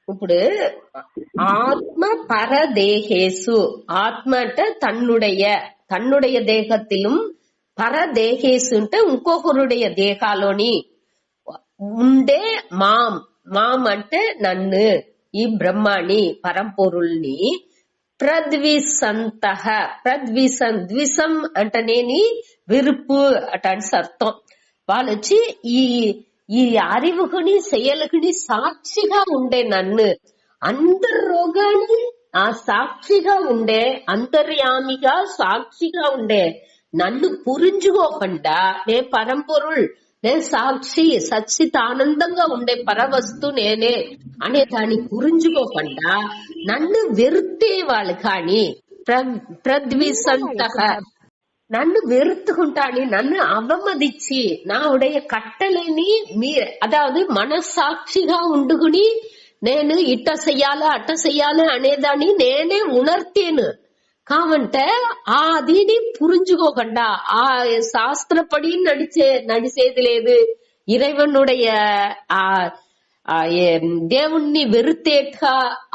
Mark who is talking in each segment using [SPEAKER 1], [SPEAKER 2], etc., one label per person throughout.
[SPEAKER 1] ఇప్పుడు ఆత్మ పరదేహేసు, ఆత్మ అంటే తన్నుடைய దేహத்திலும், పరదేహేసు అంటే ఇంకొకరుடைய దేహాలోని ఉండే మాం అంటే నన్ను, ఈ బ్రహ్మాని పరంపొరుల్ని ప్రద్విసంతః, ద్విసం అంటేనేని విరుపు అటని అర్థం. వాళ్ళు వచ్చి ఈ அறிவுக்குని செயலுக்குని సాక్షిగా ఉండే నన్ను, అందరిలోగాని ఆ సాక్షిగా ఉండే, అంతర్యామిగా సాక్షిగా ఉండే నన్ను పురించుకోకుండా, నే పరంపొరుள், నే సాక్షి సచ్చిత ఆనందంగా ఉండే పరవస్తు నేనే అనే దాన్ని పురించుకోకుండా నన్ను వెరుతే వాళ్ళు కాని ప్రద్విసంతః, నన్ను వెறுத்துకుంటాని, నన్ను అవమதிச்சு నా உடைய கட்டளைని అదాவது మనస్సాక్షిగా ఉండుకుని నేను ఇట్ట చెయ్యాలి అట్ట చెయ్యాలి అనేదాన్ని నేనే ఉணர்த்தேను. కావంటే దీని పురించుకోకుండా ఆ శాస్త్రపడి నడిచేది లేదు, ఇறைவனுடைய దేవుణ్ణి వెరుతేట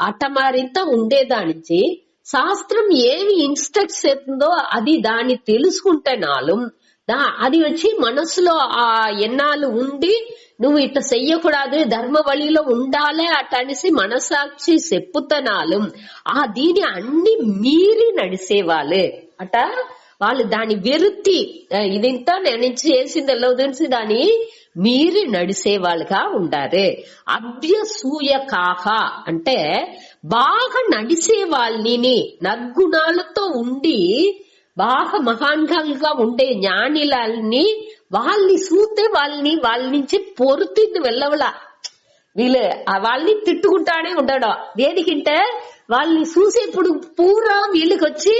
[SPEAKER 1] అటమారింత ఉండేదానించి శాస్త్రం ఏమి ఇన్స్ట్రక్ట్ చేస్తుందో అది దాన్ని తెలుసుకుంటేనాలు అది వచ్చి మనసులో ఆ ఎన్నాళ్ళు ఉండి నువ్వు ఇట్ట చెయ్యకూడదు, ధర్మ వழிలో ఉండాలి అటనేసి మనసాక్షి చెప్పుతనాలు దీని అన్ని మీరి నడిసేవాళ్ళు అట. వాళ్ళు దాని వెరుతి ఇదంతా నేను చేసింది తెలిసి దాన్ని మీరి నడిసేవాళ్ళుగా ఉండారు. అభ్యసూయకాహ అంటే బాగా నడిసే వాళ్ళని, నద్గుణాలతో ఉండి బాగా మహాన్గా ఉండే జ్ఞానిలని వాళ్ళని చూస్తే వాళ్ళ నుంచి పొరుతింది వెళ్ళవలా. వీళ్ళు వాళ్ళని తిట్టుకుంటానే ఉండడం దేనికంటే వాళ్ళని చూసేప్పుడు పూరా వీళ్ళకి వచ్చి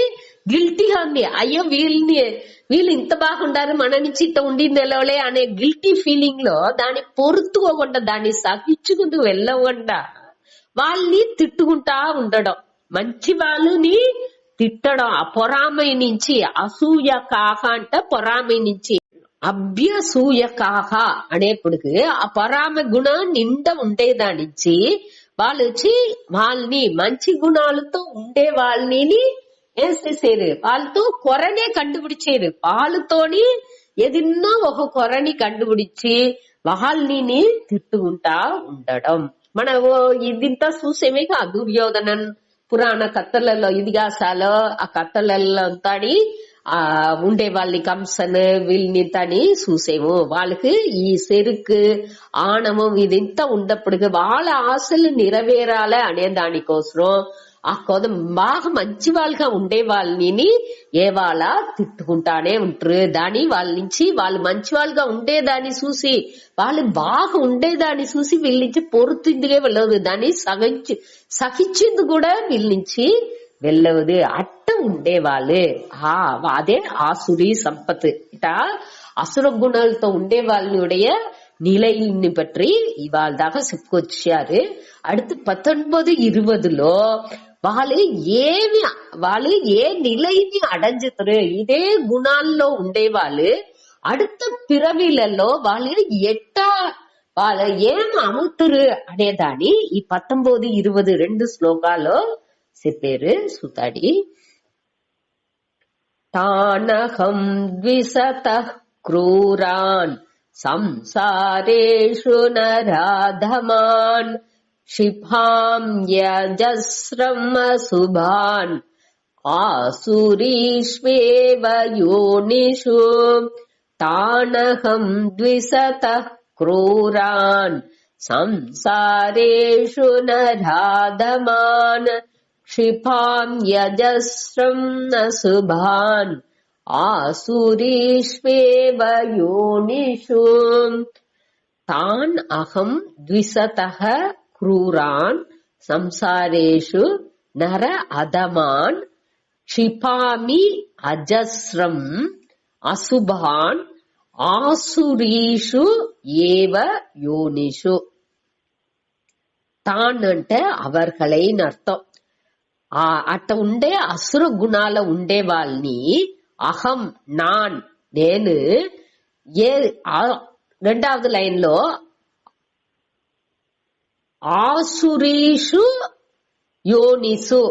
[SPEAKER 1] గిల్టీగా ఉంది, అయ్యో వీళ్ళు ఇంత బాగుండారు మన నుంచి ఇంత ఉండింది వెళ్ళవలే అనే గిల్టీ ఫీలింగ్ లో దాన్ని పొరుతుకోకుండా, దాన్ని సహించుకుంటూ వెళ్ళకుండా వాళ్ళని తిట్టుకుంటా ఉండడం, మంచి వాళ్ళని తిట్టడం. ఆ పొరామై నుంచి, అసూయ కాహ అంటే పొరామై నుంచి, అభ్యసూయ కాహ అనేప్పటికి ఆ పొరామ గుణం నిండా ఉండేదానించి వాళ్ళు వచ్చి వాళ్ళని మంచి గుణాలతో ఉండే వాళ్ళని ఏం చేసేది, వాళ్ళతో కొరనే కండుపిడిచేది. వాళ్ళతోని ఏదన్నా ఒక కొరని కండుపిడిచి వాళ్ళని తిట్టుకుంటా ఉండడం. మన ఇదింతా చూసేమే దుర్యోధనన్ పురాణ కథలలో, ఇతిహాసాలు ఆ కథలలో అంతాని ఉండే వాళ్ళని కంసన్ వీళ్ళని తని చూసేము. వాళ్ళకి ఈ చెరుకు ఆణవం ఇదంతా ఉండప్పటికి వాళ్ళ ఆశలు నెరవేరాలి అనే దానికోసం ఆ బాగా మంచి వాళ్ళగా ఉండే వాళ్ళని ఏ వాళ్ళ తిట్టుకుంటానే ఉంటారు. దాని వాళ్ళ నుంచి వాళ్ళు మంచి వాళ్ళగా ఉండేదాన్ని చూసి, వాళ్ళు బాగా ఉండేదాన్ని చూసి వీళ్ళ నుంచి పొరుతుందిగా వెళ్ళదు, దాన్ని సహించింది కూడా వీళ్ళ నుంచి వెళ్ళవదు. అట్ట ఉండేవాళ్ళు అదే ఆసురీ సంపత్. ఇట అసుర గుణాలతో ఉండే వాళ్ళనుடைய நிலையின்னு பற்றி இவாள் தாங்க చెప్పుకొచ్చారు. அடுத்து 19-20లో వాళ్ళు ఏ నిలయిని అడంజుతారు, ఇదే గుణాల్లో ఉండేవాళ్ళు அடுத்த పిరవిలలో వాళ్ళు వాళ్ళు ఏం అమ్ముతారు అనేదాన్ని ఈ 19-20 రెండు శ్లోకాల్లో చెప్పారు. సుతాడి తానహం ద్విసతః క్రూరాన్ సంసారేషు నరాధమాన్ క్షిపాం యజస్రం అశుభాన్ ఆసురీష్వేవ యోనిషు. తానహం ద్విసతః క్రూరాన్ సంసారేషు నరాధమాన్ క్షిపాం యజస్రం అశుభాన్ ఆసురీష్వేవ యోనిషు. తాన్ అహం ద్విసతః క్రూరాన్ సంసారేషు నర అధమాన్ క్షిపామి అజస్రం అశుభాన్ ఆసురీషు ఏవ యోనిషు. తాన్ అంటే అవర్గలైన అర్థం. అట్ట ఉండే అసుర గుణాల ఉండే వాళ్ళని అహం నేను రెండవది లైన్ లో ఆసురీషు యోనిసు,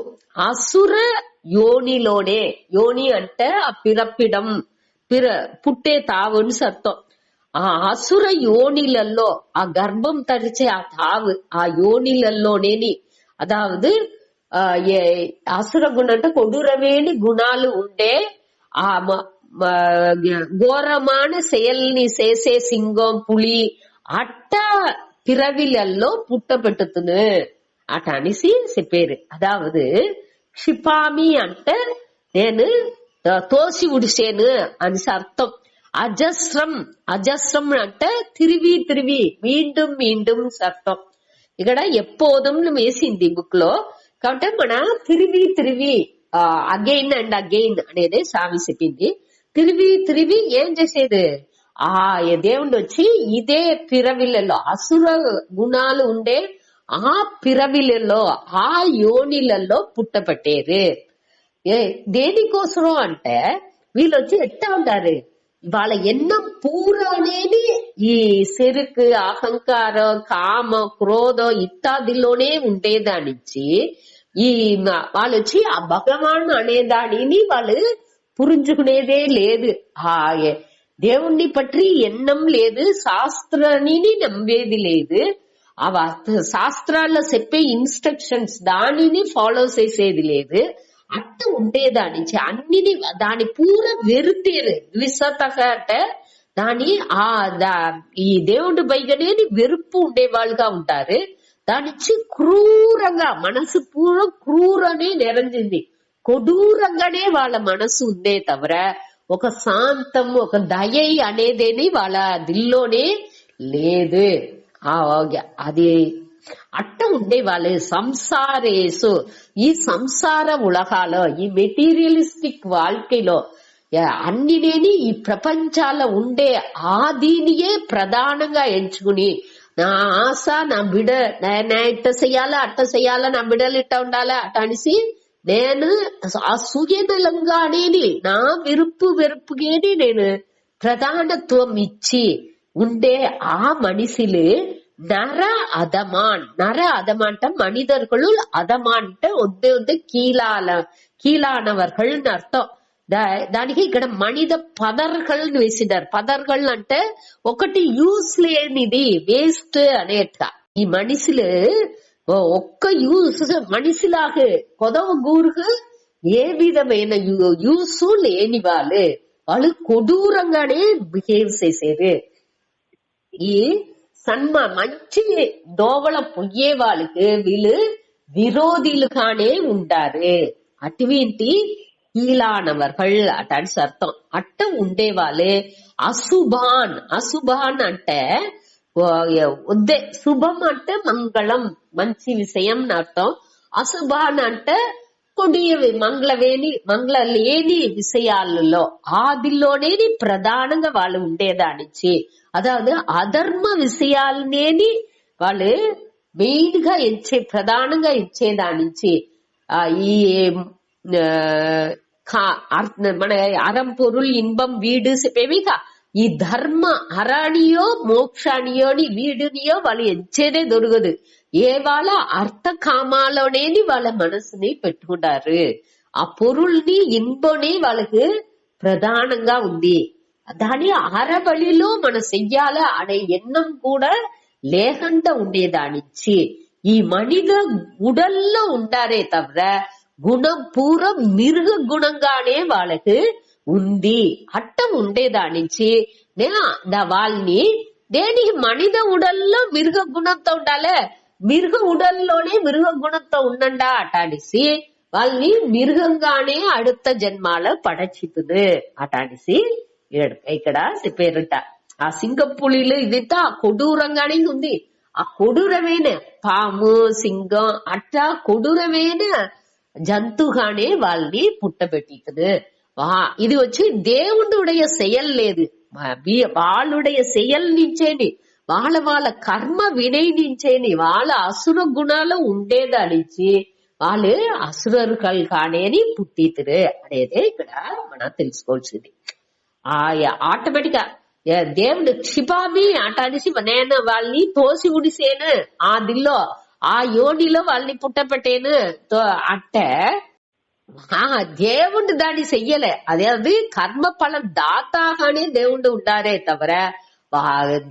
[SPEAKER 1] అసుర యోనిలోనే, యోని అంటే ఆ పిరపిడం, పుట్టే తావు అని అర్థం. ఆ అసుర యోనిలలో, ఆ గర్భం తరిచే ఆ తావు, ఆ యోనిలలోనేని, அதாவது அசுர குணம் అంటే கொடூரவேணி குணாలు ఉండే ఆ ఘోరமான செயல்ని చేసే సింగం పులి అట్ట పిరవిలల్లో పుట్టబెట్టుతును అట అనేసి చెప్పారు. అదావదు క్షిపామి అంటే నేను తోసి ఉడిసేను అనేసి అర్థం. అజస్రం, అజస్రం అంటే తిరివి తిరివి మీண்டும் మీண்டும் అర్థం. ఇక్కడ ఎప్పోదం వేసింది బుక్ లో, కాబట్టి మన తిరివి తిరివి అగైన్ అండ్ అగైన్ అనేది స్వామి చెప్పింది. తిరివి తిరివి ఏం చేసేది, ఆ దేవుడు వచ్చి ఇదే పిరవిలలో అసుర గుణాలు ఉండే ఆ పిరవిలలో, ఆ యోనిలలో పుట్టపట్టేరు. దేనికోసం అంటే వీళ్ళు వచ్చి ఎట్టా ఉంటారు, వాళ్ళ ఎన్నం పూర అనేది ఈ సెరుకు, అహంకారం, కామ, క్రోధం ఇత్యాదిలోనే ఉండేదానిచ్చి ఈ వాళ్ళు వచ్చి ఆ భగవాన్ అనే దానిని వాళ్ళు పురించుకునేదే లేదు. ఆ దేవుణ్ణి పట్టి ఎన్నం లేదు, శాస్త్రాన్ని నమ్మేది లేదు, ఆ శాస్త్రాల్లో చెప్పే ఇన్స్ట్రక్షన్స్ దానిని ఫాలో చేసేది లేదు. అట్ట ఉండేదాని అన్నిని దాని పూర వెరుతేరు ద్విసతక అంటే దాని ఈ దేవుడి పైగానే వెరుపు ఉండేవాళ్ళుగా ఉంటారు. దానిచ్చి క్రూరంగా మనసు పూర క్రూరనే నిరంజింది, కొడూరంగానే వాళ్ళ మనసు ఉందే తవర ఒక శాంతం, ఒక దయ అనేదేని వాళ్ళ దిల్లోనే లేదు. అది అట్ట ఉండే వాళ్ళే సంసారేసు. ఈ సంసార ఉలగాలో, ఈ మెటీరియలిస్టిక్ வாழ்க்கைలో అన్నినేని ఈ ప్రపంచాల ఉండే ఆదినియే ప్రధానంగా ఎంచుకుని నా ఆశ, నా బిడ నా ఇట్ట చెయ్యాలా అట్ట చెయ్యాలా, నా బిడలు ఇట్ట ఉండాలా అట్ట అనేసి నేను ఆ సుయనలంగానేని నా వెరుపుగేని నేను ప్రధానత్వం ఇచ్చి ఉండే ఆ మనిషిలు நர அதமான். நர அதமான்ட்ட மனிதர்களுள் அதமான்ட்ட ஒద్దే కీలానవర్கள் అర్థం. దానికి ఇక్కడ మనిద పదర్గల్ వేసినారు. పదర్గల్ అంటే ఒకటి యూస్ లేనిది, వేస్ట్ అనేట. ఈ మనిషిలు ఒక్క యూస్ మనిషిలాగా కొదవ గూరుకు ఏ విధమైన యూస్ లేని వాళ్ళు కొడూరంగానే బిహేవ్ చేసేది. ఈ మంచి దోవల పొయ్యే వాళ్ళకి వీళ్ళు విరోధులుగానే ఉంటారు. అటువంటి కీలానవర్கள் అటాని అర్థం. అట్ట ఉండే వాళ్ళే అశుభాన్. అశుభాన్ అంటే వద్దే, శుభం అంటే మంగళం, మంచి విషయం అర్థం. అశుభాన్ అంటే కొడియవి, మంగళ లేని విషయాలలో ఆదిలోనేది ప్రధానంగా వాళ్ళు ఉండేదానిచ్చి, అதாவது అధర్మ విషయాలనేది వాళ్ళు మెయిన్ గా ప్రధానంగా ఇచ్చేదానిచ్చి ఈ మన అరం పొరుల్ ఇన్బం వీడు చెప్పేవిగా ఈ ధర్మ అరాణియో మోక్షానియోని వీడునియో వాళ్ళు ఎంచేదే దొరకదు. ఏ వాళ్ళ అర్థ కామాలోనేది వాళ్ళ మనసుని పెట్టుకుంటారు. ఆ పొరుల్ని ఇన్బని వాళ్ళకి ప్రధానంగా ఉంది. దాని అరబలిలో మనం చెయ్యాల అనే ఎన్నం కూడా లేకుండా ఉండేదానిచ్చి ఈ మనిద ఉడల్లో ఉంటారే తవ్వ గుణం పూర్వం మిరుగ గుణంగానే వాళ్ళకి ఉంది. అట్ట ఉండేదానిచ్చి వాళ్ళని దేనికి మనిద ఉడల్లో మిరుగ గుణంతో ఉండాలి, మిరుగ ఉడల్లోనే మిరుగ గుణంతో ఉండండా అటానిసి వాళ్ళని మిరుగంగానే అడుத்த జన్మాల పడచితుంది అటానిసి ఇక్కడ చెప్పారుట. ఆ సింగపులిలో ఇదంతా కొడూరంగానే ఉంది. ఆ కొడూరమైన పాము, సింగం అట్లా కొడూరమైన జంతుగానే వాళ్ళని పుట్టబెట్టింది. ఇది వచ్చి దేవుడుடைய செயல் లేదు, వాళ్ళుடைய செயல் నుంచేని వాళ్ళ కర్మ వినయ నుంచేని వాళ్ళ అసుర గుణాలు ఉండేదానిచ్చి వాళ్ళు అసురరుకలు కానేని పుట్టితురు అనేదే ఇక్కడ మనం తెలుసుకోవాల్సింది. ఆటోమేటిక్ గా దేవుడు క్షిపామి అట అనేసి నేను వాళ్ళని తోసి ఉడిసేను ఆ దిల్లో ఆ యోనిలో వాళ్ళని పుట్టపెట్టేను అంటే దేవుడు దాన్ని చెయ్యలే. అదే కర్మ ఫలం దాతాగానే దేవుడు ఉండారే తవర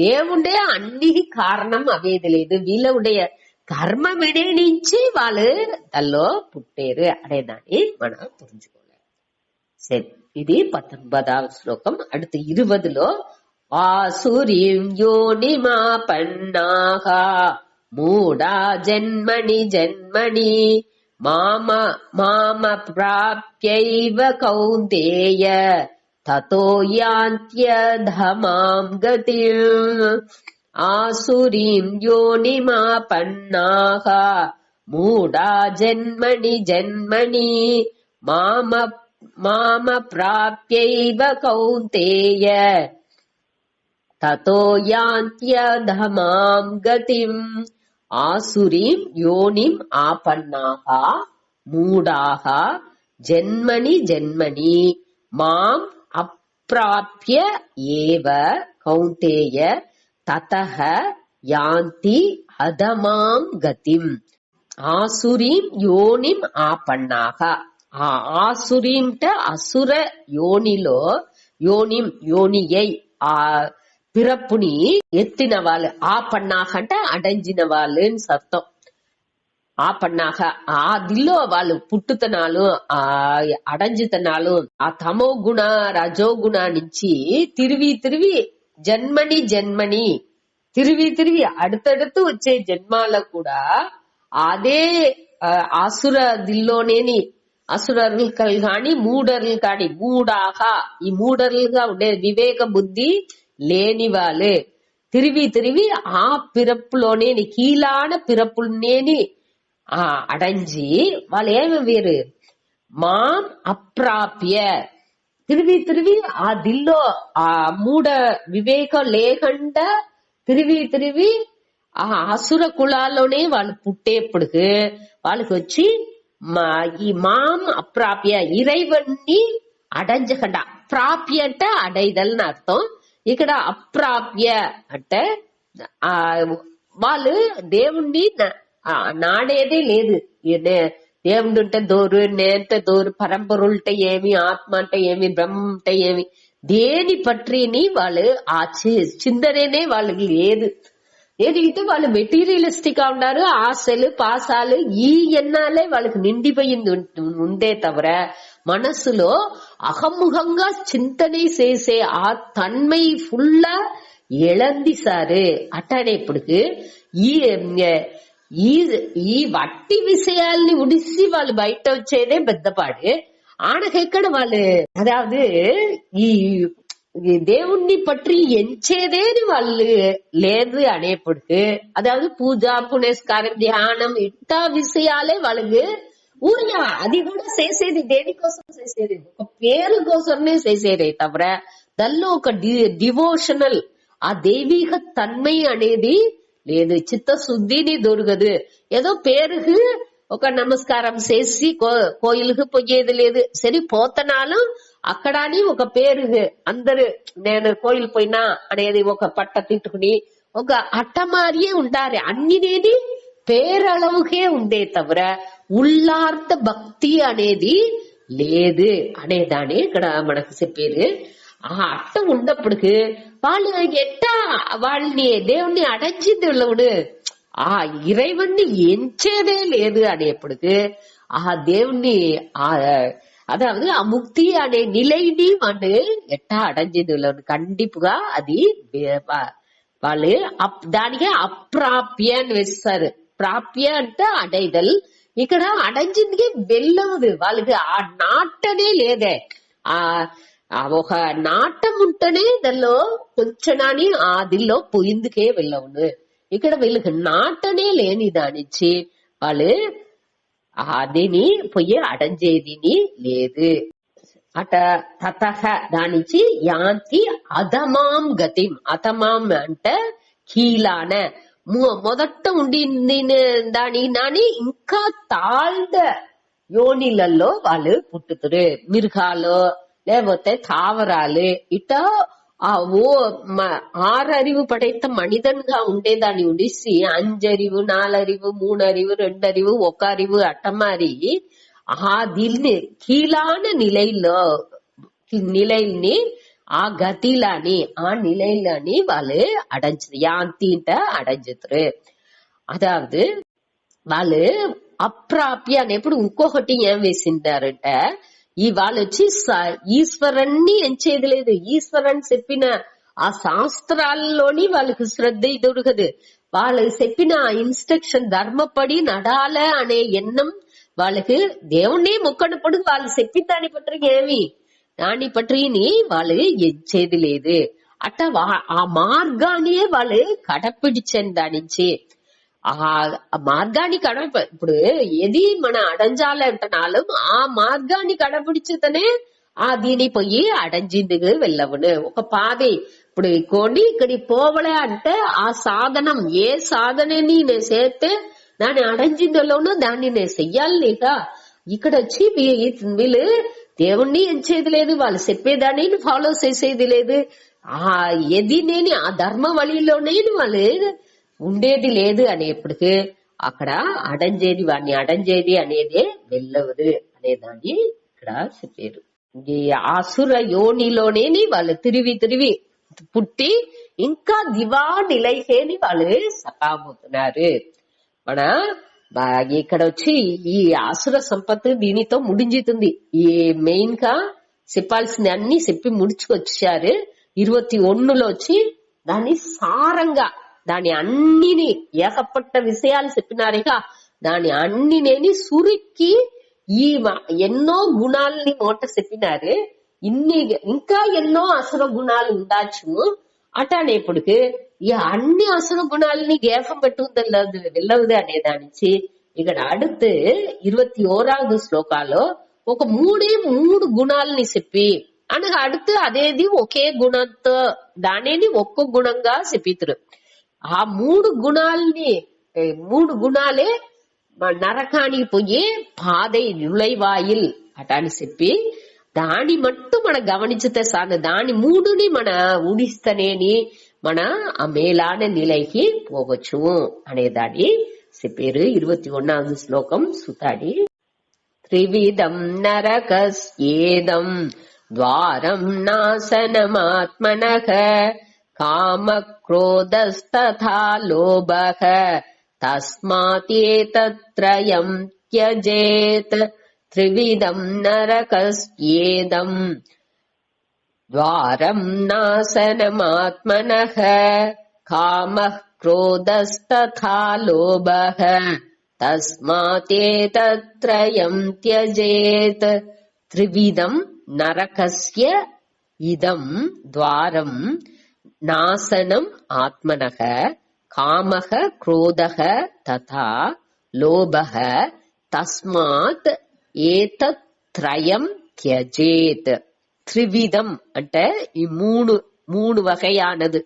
[SPEAKER 1] దేవుడే అన్ని కారణం అవేది లేదు. వీళ్ళుடைய కర్మ విడేనించి వాళ్ళు దానిలో పుట్టారు అనేదాన్ని మనం పురించుకోలేదు. సరే, ఇది 19వ శ్లోకం. அடுத்து 20లో ఆసురీం యోనిమాపన్నాః మూఢా జన్మని జన్మని మామ ప్రాప్యైవ కౌంతేయ తతో యాంత్యధమాం గతిం. ఆసురీం యోనిమాపన్నాః మూఢా జన్మని జన్మని మామ ప్రాప్యైవ కౌంతేయ తతో యాంత్యధమాం గతిం. ఆసురీం యోనిం ఆపన్నాః మూఢాః జన్మని జన్మని మాం అప్రాప్య ఏవ కౌంతేయ తతః యాంతి అధమాం గతిం. ఆసురీం యోనిం ఆపన్నాః. ఆ ఆసురీంట అసుర యోనిలో యోనియై ఆ పిరప్పుని ఎత్తిన వాళ్ళు. ఆపన్నాక అంటే అడంజిన వాళ్ళు అని అర్థం. ఆపన్నాక ఆ దిల్లో వాళ్ళు పుట్టుతనాలు ఆ అడంజితనాలు ఆ తమో గుణ రజోగుణ నుంచి తిరిగి జన్మని తిరిగి அடுத்தடுத்து వచ్చే జన్మాల్లో కూడా అదే ఆసుర దిల్లోనేని అసురర్లు కాని మూఢర్లు కాని మూఢాగా ఈ మూఢర్లుగా ఉండే వివేక బుద్ధి లేని వాళ్ళు తిరిగి ఆ పిరప్పులోనే కీలాన పిరప్పునేని అడంజి వాళ్ళు ఏమి వీరు మాం అప్రాప్య తిరిగి ఆ దిల్లో ఆ మూఢ వివేకం లేకుండా తిరిగి ఆ అసుర కులాల్లోనే వాళ్ళు పుట్టేప్పటికి వాళ్ళకి వచ్చి ఈ మాం అప్రాప్య ఇరైవన్ని అడంజకుండా. ప్రాప్య అంటే అడైదల్ని అర్థం. ఇక్కడ అప్రాప్య అంటే వాళ్ళు దేవుణ్ణి నాడేదే లేదు. దేవుడు అంటే దోరు, నేంటే దోరు, పరంపరులంటే ఏమి, ఆత్మ అంటే ఏమి, బ్రహ్మ అంటే ఏమి, దేని పట్టిని వాళ్ళు ఆ చిందనే వాళ్ళకి లేదు. ఏదైతే వాళ్ళు మెటీరియలిస్టిక్ గా ఉన్నారు. ఆశలు పాసాలు ఈ ఎన్నాలే వాళ్ళకి నిండిపోయింది ఉందే తవర మనసులో అహముఖంగా చింతనే చేసే ఆ తన్మై ఫుల్ల ఎళంది సారు అట్టనేప్పటికి ఈ వట్టి విషయాల్ని ఉడిసి వాళ్ళు బయట వచ్చేదే పెద్దపాడు. ఆనకెక్కడ వాళ్ళు అదావదు ఈ దేవుణ్ణి పற்றி ఎంచేదేని వాళ్ళు లేదు అనేప్పటికి అదావదు పూజా పునస్కారం ధ్యానం ఇట్టా విషయాలే వాళ్ళకి ఊరిగా అది కూడా చేసేది దేనికోసం చేసేది ఒక పేరు కోసమే చేసేదే తవర దానిలో ఒక డివోషనల్ ఆ దైవిక తన్మై అనేది లేదు. చిత్తశుద్ధిని దొరకదు. ఏదో పేరుకు ఒక నమస్కారం చేసి కోయిలకు పోయేది లేదు. సరి పోతనాలు అక్కడ అని ఒక పేరు అందరు నేను కోయిలు పోయినా అనేది ఒక పట్ట తిట్టుకుని ఒక అట్టమారియే ఉండాలి. అన్నినేది పేరళవుకే ఉండే తవర ఉల్లార్థ భక్తి అనేది లేదు అనేదాన్ని ఇక్కడ మనకు చెప్పేది. ఆ అట్ట ఉన్నప్పటికి వాళ్ళు ఎట్టా వాళ్ళని దేవుణ్ణి అడంచింది உள்ளவனு ఆ ఇరైవన్ని ఎంచేదే లేదు అనేప్పటికి ఆ దేవుణ్ణి அதாவது முக்தி அనే நிலைని வந்து ఎట్టా అడంచింది உள்ளவனு కండిపుగా అది వాళ్ళు దానికే అప్రాప్య అని వేస్తారు. ప్రాప్య అంటే అడైదల్. ఇక్కడ అడంచిందికి వెళ్ళదు. వాళ్ళకి ఆ నాటనే లేదే. ఒక నాటం ఉంటేనే దానిలో కొంచెనాని ఆ దిల్లో పొయిందుకే వెళ్ళవును. ఇక్కడ వీళ్ళకి నాటనే లేని దానిచ్చి వాళ్ళు అదిని పొయ్యి అడంజేదిని లేదు. అట తతహ దానిచ్చి యాంతి అధమాం గతిం. అధమాం అంటే కీలాన మొదట ఉండి దాని నాని ఇంకా తాழ்ந்த యోనిలలో వాళ్ళు పుట్టుతురు. మిరుగాలు లేకపోతే తావరాలు ఇట ఆ ఓ ఆరறிవు పడైత మనిదన్గా ఉండేదాన్ని ఉడిసి 5 அறிவு 4 அறிவு 3 அறிவு 2 அறிவு 1 அறிவு అట్టమారి దీన్ని కీలాన நிலையில்னி ఆ గతిలాని ఆ நிலையிலானி వాళ్ళు அடைஞ்சது யாந்தின்ட்ட అடைஞ்சது. అదావదు వాళ్ళు అప్రాప్య అనేప్పుడు ఇంకొకటి ఏం వేసింటారంటే వాళ్ళు వచ్చి ఈశ్వరుణ్ణి ఎంచేది లేదు. ఈశ్వరుని చెప్పిన ఆ శాస్త్రాల్లోని వాళ్ళకి శ్రద్ధ దొరకదు. వాళ్ళకి చెప్పిన ఇన్స్ట్రక్షన్ ధర్మపడి నడాల అనే ఎన్నం వాళ్ళకి దేవుణ్ణి మొక్కనప్పుడు వాళ్ళు చెప్పిన దాని పట్ల దాని పట్టిని వాళ్ళు ఎంచేది లేదు. అట్ట ఆ మార్గాన్ని వాళ్ళు కడపిడిచాను దానించి ఆ మార్గాన్ని ఇప్పుడు ఏది మన అడంజాలంటున్నాலும் ఆ మార్గాన్ని కడపిడిచితేనే దీని పోయి అడంజిందుకు వెళ్ళవును. ఒక పాది ఇప్పుడు కొని ఇక్కడికి పోవలే అంటే ఆ సాధనం ఏ సాధనని నేను చేస్తే దాన్ని అడంజిందులోనూ దాన్ని నేను చెయ్యాలి లేక ఇక్కడ వచ్చి వీళ్ళు దేవుణ్ణి ఎంచేది లేదు. వాళ్ళు చెప్పేదాన్ని ఫాలో చేసేది లేదు. ఏది నేను ఆ ధర్మ వழிలోనే వాళ్ళు ఉండేది లేదు అనేప్పటికీ అక్కడ అడంజేది వాడిని అడంజేది అనేదే వెళ్ళవదు అనేదాన్ని ఇక్కడ చెప్పారు. ఈ ఆసుర యోనిలోనే వాళ్ళు తిరిగి పుట్టి ఇంకా దివా నిలైసేని వాళ్ళు సకామవుతున్నారు. మన ఇక్కడ వచ్చి ఈ ఆసుర సంపత్తు దీనితో ముడించుతుంది. ఈ మెయిన్ గా చెప్పాల్సిన అన్ని చెప్పి ముడుచుకొచ్చారు. 21లో వచ్చి దాన్ని సారంగా దాని అన్నిని ఏకపట్ట విషయాలు చెప్పినారుగా దాని అన్నినేని సురికి ఈ ఎన్నో గుణాలని మోట చెప్పినారు. ఇంకా ఎన్నో అసుర గుణాలు ఉండొచ్చు అటనేప్పటికి ఈ అన్ని అసుర గుణాలని గేపం పెట్టుకుంది వెళ్ళవదు అనేదానించి ఇక్కడ அடுத்து 21வது శ్లోకాలో ఒక మూడు గుణాలని చెప్పి అనగా அடுத்து అదేది ఒకే గుణంతో దానేది ఒక్క గుణంగా చెప్పితురు. ఆ మూడు గుణాలే నరకానికి పోయే పాதை நுழைவாயில் అటాని చెప్పి దాని మట్టు మన గమనించితే సార్ దాని మూడుని మన ఊడిస్తనేని మన ఆ మేలాన నిలైకి పోవచ్చు అనేదాన్ని చెప్పారు. 21వ శ్లోకం సుతాడి త్రివిధం నరకస్యేదం ద్వారం నాశనమాత్మనః కామ క్రోధస్తథా లోభః తస్మాతేతత్రయం త్యజేత్. త్రివిధం నరకస్యేదం ద్వారం నాశనమాత్మనః కామ క్రోధస్తథా లోభః తస్మాతేతత్రయం త్యజేత్. త్రివిధం నరకస్య ఇదం ద్వారం నాశనం ఆత్మనః కామః క్రోధః తథా లోభః తస్మాత్ ఏతత్ త్రయం త్యజేత్. త్రివిధం అంటే ఈ మూడు వகையானது.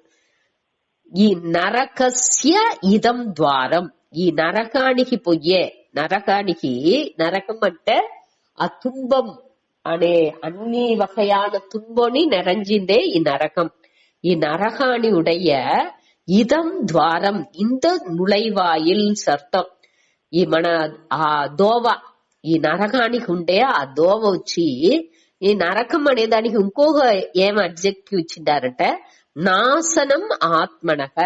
[SPEAKER 1] ఈ నరకస్య ఇదం ద్వారం ఈ నరకానికి పొయ్యే నరకం అంటే ఆ తుంబం అనే అన్ని వகையான துன்போனி நிறைஞ்சிந்தே இந்நரகம். இந்நரகாணி உடைய இதம் ద్వారం இந்த நுழைவாயில் సర్థం. ఈ మన ఆ దోవ ఈ నరకానికి ఉండే ఆ దోవ వచ్చి ఈ నరకం అనే దానికి ఇంకొక ఏం అడ్జెక్టివ్ ఇచ్చిండారంటే నాశనం ఆత్మనక.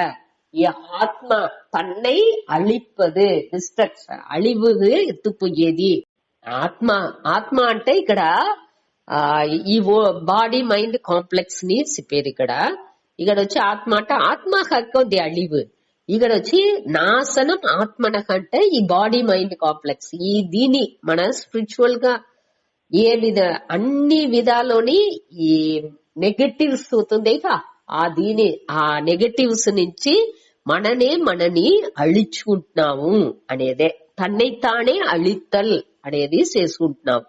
[SPEAKER 1] ఈ ఆత్మ తన్னை అழிப்பது డిస్ట్రక్షన్ అழிவு ఎత్తుపోయేది. ఆత్మ అంటే ఇక్కడ ఈ బాడీ మైండ్ కాంప్లెక్స్ ని చెప్పారు. ఇక్కడ వచ్చి ఆత్మ అంటే ఆత్మ హక్కొద్ది అழிவு. ఇక్కడ వచ్చి నాశనం ఆత్మనక అంటే ఈ బాడీ మైండ్ కాంప్లెక్స్. ఈ దీని మన స్పిరిచువల్ గా అన్ని విధాలోని ఈ నెగటివ్స్ అవుతుంది. ఆ నెగటివ్స్ నుంచి మనని అழிచుకుంటున్నాము అనేదే తన్னை తానే అழித்தல் అనేది చేసుకుంటున్నాం.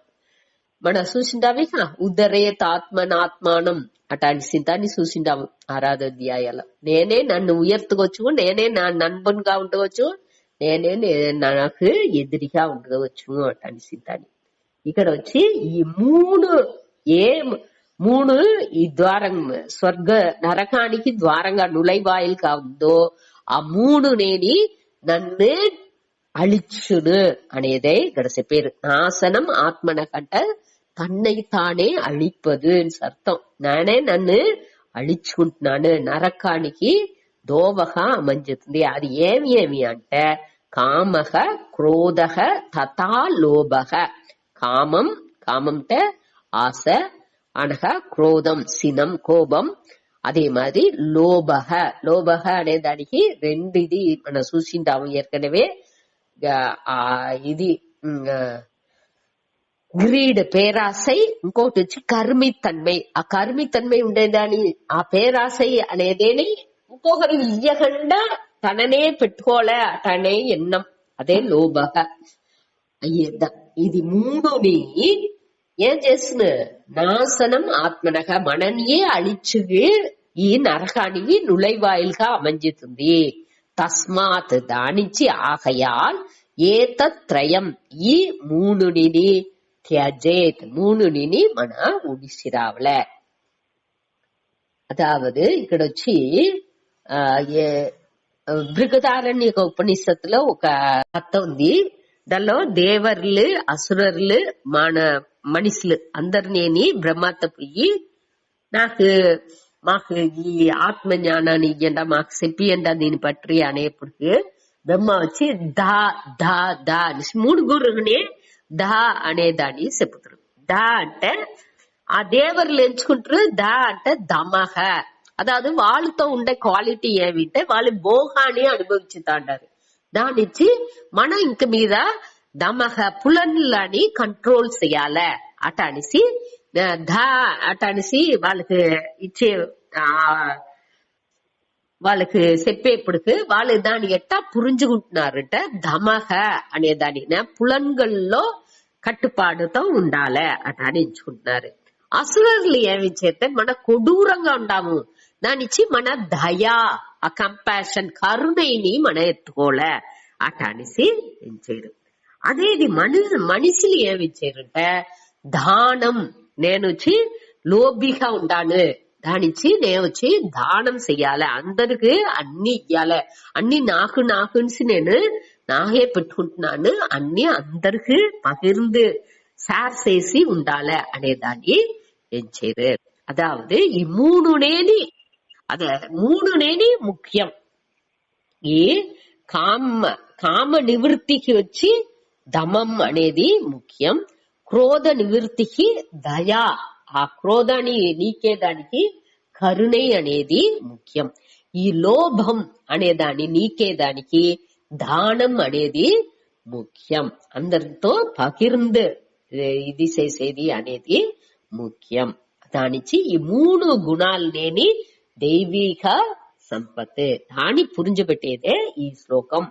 [SPEAKER 1] మన చూసిండావి ఉదరేత్ ఆత్మనాత్మానం అటాంటి సింతాన్ని చూసిండాము 6వ అధ్యాయాల. నేనే నన్ను ఉయర్తుకోవచ్చు, నేనే నా నన్బన్గా ఉండవచ్చు, నేనే నాకు ఎదురిగా ఉండవచ్చు అటాంటి సింతాన్ని. ఇక్కడ వచ్చి ఈ మూడు ఈ ద్వారం స్వర్గ నరకానికి ద్వారంగా నులైవాయిల్గా ఉందో ఆ మూడు నేని నన్ను அழிச்சுடு అనేదే ఇక్కడ చెప్పారు. నాశనం ఆత్మన కంట తన్னை తానే అழிப்பதுன்னு అర్థం. నేనే నన్ను అழிచుకుంటున్నాను, నరకానికి దోవగా అమంజుతుంది. అది ఏమి అంటే కామహ క్రోధహ తథా లోభహ. కామం అంటే ఆశ, అనహ క్రోధం సినం కోపం, అదే మాదిరి లోభహ అనే దానికి రెండు ఇది మనం చూసింటాము ఏற்கனவே. ఇది గ్రీడ్ పేరాశై, ఇంకోటి వచ్చి కర్మితన్மை. ఆ కర్మితన్மை ఉండేదాని ఆ పేరాశై అనేదేని ఇంకొకరు ఇయ్యకుండా తననే పెట్టుకోలే అటనే ఎన్నం, అదే లోభ. అయ్యేద్దా ఇది మూడుని ఏం చేస్తున్న నాశనం ఆత్మనగా మననియే అழிச்சு ఈ నరకానికి నులైవాయిల్గా అమంజుతుంది. తస్మాత్ దానించి ఆగయాల్ ఏతత్రయం ఈ మూడుని త్యజేత్ మూడుని మన ఉడిసిరావల. అదావదు ఇక్కడ వచ్చి బృహదారణ్య ఉపనిషత్తులో ఒక అర్థం ఉంది. దానిలో దేవర్లు అసురర్లు మనుషులు అందరినీ బ్రహ్మత్త పోయి మాకు ఈ ఆత్మ జ్ఞానాన్ని ఇయ్యండా, మాకు చెప్పియండా దీని పట్రి అనేప్పటికి బ్రహ్మ వచ్చి దా దా దా అని మూడుగురునే దా అనేదాన్ని చెప్పుతారు. దా అంటే ఆ దేవర్లు ఎంచుకుంటారు, దా అంటే దమహ. అదాదు వాళ్ళతో ఉండే క్వాలిటీ ఏమింటే వాళ్ళు భోగాన్ని అనుభవించుతాండారు. దానిచ్చి మనం ఇంక మీద దమహ పులన్లని కంట్రోల్ చెయ్యాల అటనిసి దా అటనిసి వాళ్ళకి ఇచ్చే వాళ్ళకి చెప్పేప్పటికి వాళ్ళు దాన్ని ఎట్టా పురించుకుంటున్నారంట. దమహ అనే దానికి పులన్గల్లో కట్టుపాటుతో ఉండాలి అట అని ఎంచుకుంటున్నారు. అసురులు ఏమి చేస్తే మన కొడూరంగా ఉంటాము, దానిచ్చి మన దయా ఆ కంపాషన్ కరుణైని మన ఎత్తుకోలే అట అనేసి ఎంచారు. అదేది మనుషులు ఏమి ఇచ్చారంటే దానం, నేను వచ్చి లోభిగా ఉండాను, దానిచ్చి నేను వచ్చి దానం చెయ్యాలి, అందరికి అన్ని ఇయ్యాలి, అన్ని నాకు నేను నాగే పెట్టుకుంటున్నాను, అన్ని అందరికి పగిర్ந்து షేర్ చేసి ఉండాలి అనేదాన్ని ఎంచారు. అదావదు ఈ మూడునేని ముఖ్యం. ఈ కామ నివృత్తికి వచ్చి దమం అనేది ముఖ్యం. క్రోధ నివృత్తికి దయా, ఆ క్రోధాన్ని నీకేదానికి కరుణై అనేది ముఖ్యం. ఈ లోభం అనేదాన్ని నీకేదానికి దానం అనేది ముఖ్యం. అందరితో పగిర్ந்து ఇది చేసేది అనేది ముఖ్యం. దానిచ్చి ఈ మూడు గుణాలు లేని దైవిక సంపత్ దాన్ని పురించబెట్టేదే ఈ శ్లోకం.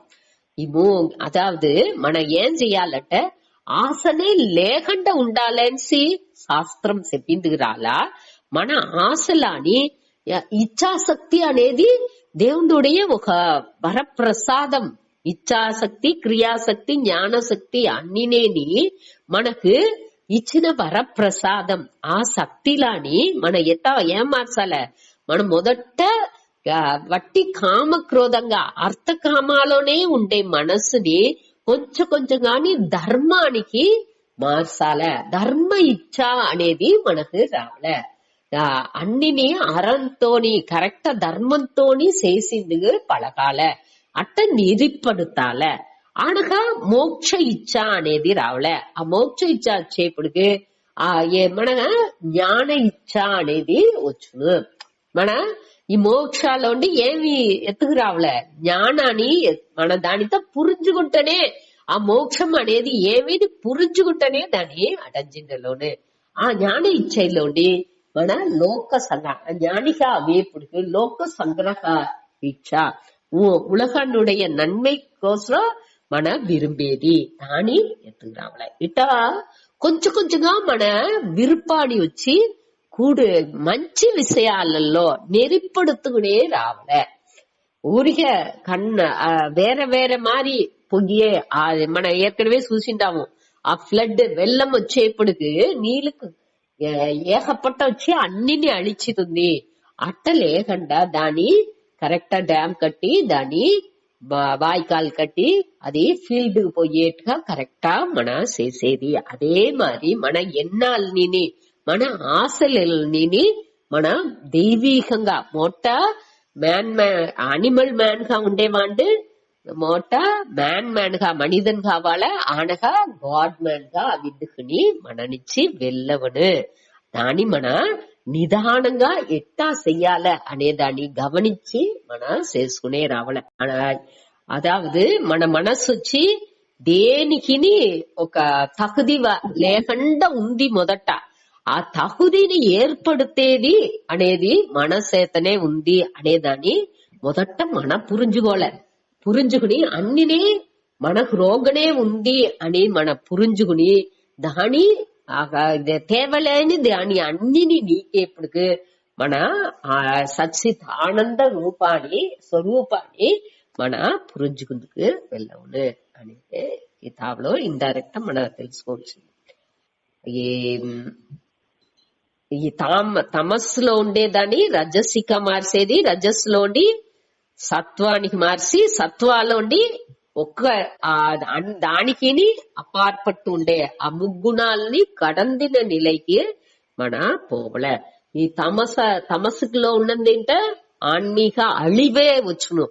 [SPEAKER 1] అదావదు మనం ఏం చెయ్యాలంటే ఆశనే లేకుండా ఉండాలనేసి శాస్త్రం చెప్పింది రాలా. మన ఆశలాని ఇచ్చాశక్తి అనేది దేవుడుடைய ఒక వరప్రసాదం. ఇచ్చాశక్తి, క్రియాశక్తి, జ్ఞానశక్తి అన్నినేని మనకు ఇచ్చిన వరప్రసాదం. ఆ శక్తిలాని మన ఏం మార్చాలే, మనం మొదట వట్టి కామక్రోధంగా అర్థకామాలోనే ఉండే మనస్సుని కొంచెం గాని ధర్మానికి మార్చాలే. ధర్మ ఇచ్చ అనేది మనకు రావలే. అన్నిని అరంతోని కరెక్ట్ ధర్మంతోని చేసింది పలకాలే, అట్ట నిరిపడుతాలే. అనగా మోక్ష ఇచ్చ అనేది రావలే. ఆ మోక్ష ఇచ్చ వచ్చేప్పటికి మన జ్ఞాన ఇచ్చ అనేది వచ్చును. మన ఈ మోక్షాలో ఉండి ఏమి ఎత్తుకు రావలే, జ్ఞానాన్ని మన దానితో పురించుకుంటేనే ఆ మోక్షం అనేది ఏమిది పురించుకుంటేనే దాన్ని అటంజిండలోనే ఆ జ్ఞాన ఇచ్చలోండి మన లోక సంగ్రహ ஞானிகா வேப்புடுக்கு லோக சங்கிரக இச்சா உலகனுடைய நன்மைக்கோசரம் మన విరుంబేది దాని ఎత్తుకురావల. ఇటా కొంచెంగా మన విరుపాడి వచ్చి కూడు మంచి విషయాలలో నెరిపడుతునే రావలే. ఊరికే వేరే మారి పొయ్యే మన ఏற்கனவே చూసింటాము. ఆ ఫ్లడ్ వెల్లం వచ్చేప్పటికి నీళ్ళకు ఏకపట్ట వచ్చి అన్నిని అழிచితుంది. అట్ట లేకుండా దాని కరెక్టా డ్యామ్ కట్టి దాని వాయికాలు కట్టి అది ఫీల్డ్ పోయేట్టుగా కరెక్టా మన చేసేది. అదే మరి మన ఎన్నాళ్ళని మన ఆశలని మన దైవీకంగా మొట్ట అనిమల్ మ్యాన్ గా ఉండేవాడు మొట్ట మ్యాన్ గా మనిదన్ కావాలా ఆనగా గాడ్ మ్యాన్ గా విద్దుకుని మననిచ్చి వెళ్ళవను. దాన్ని మన నిదానంగా ఎట్టా చెయ్యాల అనే దాన్ని గమనించి మన చేసుకునే రావాల. అదావదు మన మనసు వచ్చి దేనికి ఒక తகுதி లేకుండా ఉంది. మొదట ఆ తகுదిని ఏర్పడితేది అనేది మన చేతనే ఉంది అనేదాన్ని మొదట మన పురింజుకుని అన్నినే మనకు రోగనే ఉంది అని మన పురింజుకుని దాని తేవలేని దాని అన్నిని నీకేపుడుకు మన సచ్చిత్ ఆనంద రూపాన్ని స్వరూపాన్ని మన పురింజుకుందుకు వెళ్ళవును అనేది కితాబులో ఇండైరెక్ట్ మన తెలుసుకోవాల్సింది. ఈ తమస్సులో ఉండేదాన్ని రజసిక మార్చేది, రజస్సులో ఉండి సత్వానికి మార్చి సత్వాలో ఉండి దానికి అపార్పట్టు ఉండే ఆ ముగ్గుణాలని కడందిన నిలైకి మన పోవలే. ఈ తమస్సులో ఉన్నది ఏంటో ఆన్మీక అழிవే వచ్చును.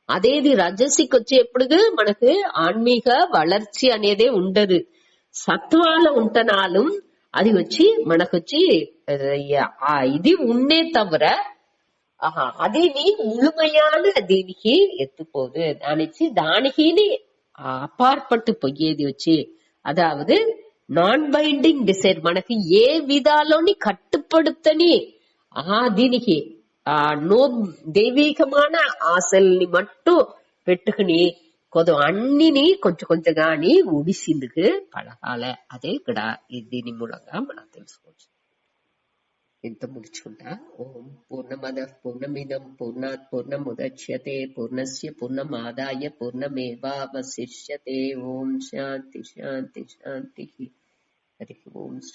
[SPEAKER 1] అదేది రజసికి వచ్చేప్పుడు మనకు ఆన్మీక వளர்ச்சி అనేదే ఉండదు. సత్వాల ఉంటనాలు అది వచ్చి మనకొచ్చి ఇది ఉన్నే తవర అది முழுமையான దీనికి ఎత్తుపోదు. దానికి అపార్పట్టు పొయ్యేది వచ్చి అదావదు నాన్ బైండింగ్ డిసైడ్ మనకి ఏ విధాలోని కట్టుపడుతని దీనికి నో దైవికமான ఆశల్ని మట్టు పెట్టుకుని అన్నిని కొంచెం గాని ఉడిసిందుకు పడగాల. అదే ఇక్కడ దీని మూలంగా మనం తెలుసుకోవచ్చు. ఇంత ముడుచుకుంటా. ఓం పూర్ణమద పూర్ణమిదం పూర్ణాత్ పూర్ణముదచ్యతే పూర్ణస్య పూర్ణమాదాయ పూర్ణమేవావశిష్యతే. ఓం శాంతి శాంతి శాంతి. హరి ఓం.